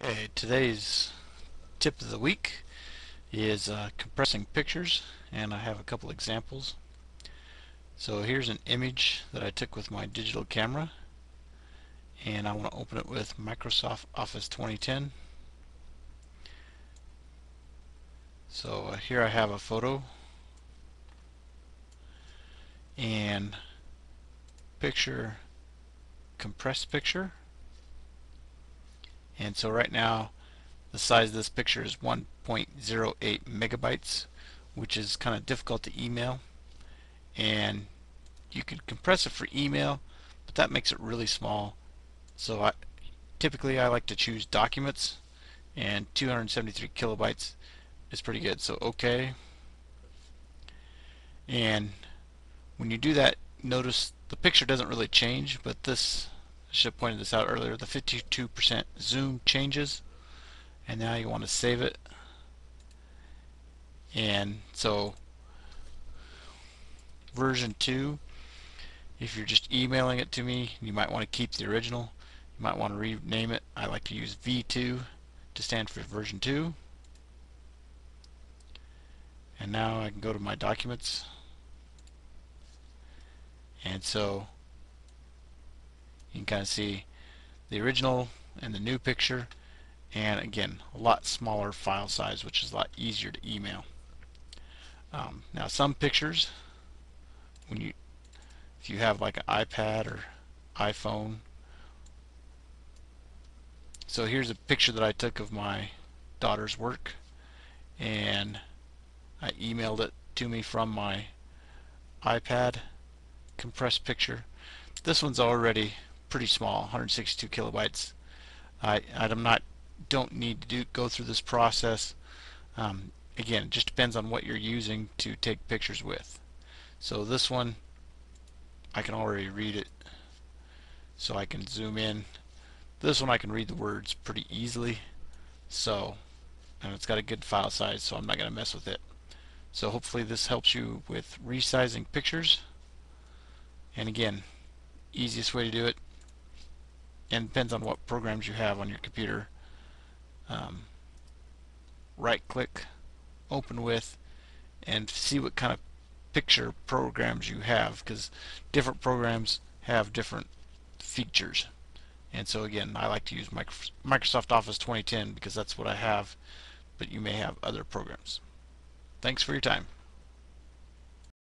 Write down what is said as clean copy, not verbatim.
Okay, today's tip of the week is compressing pictures, and I have a couple examples. So here's an image that I took with my digital camera, and I want to open it with Microsoft Office 2010. So here I have a photo and picture, compressed picture. And so right now the size of this picture is 1.08 megabytes, which is kind of difficult to email. And you could compress it for email, but that makes it really small. So typically I like to choose documents, and 273 kilobytes is pretty good. So OK, and when you do that, notice the picture doesn't really change, but this, I should have pointed this out earlier, the 52% zoom changes, and now you want to save it. And so version 2, if you're just emailing it to me, you might want to keep the original. You might want to rename it. I like to use V2 to stand for version 2. And now I can go to my documents, and so you can kind of see the original and the new picture, and again a lot smaller file size, which is a lot easier to email. Now some pictures, if you have like an iPad or iPhone, so here's a picture that I took of my daughter's work, and I emailed it to me from my iPad. Compressed picture. This one's already pretty small, 162 kilobytes. I'm not don't need to go through this process. Again, it just depends on what you're using to take pictures with. So this one, I can already read it, so I can zoom in. This one I can read the words pretty easily, so, and it's got a good file size, so I'm not going to mess with it. So hopefully this helps you with resizing pictures. And again, easiest way to do it, and depends on what programs you have on your computer. Right click, open with, and see what kind of picture programs you have, because different programs have different features. And so again, I like to use Microsoft Office 2010 because that's what I have, but you may have other programs. Thanks for your time.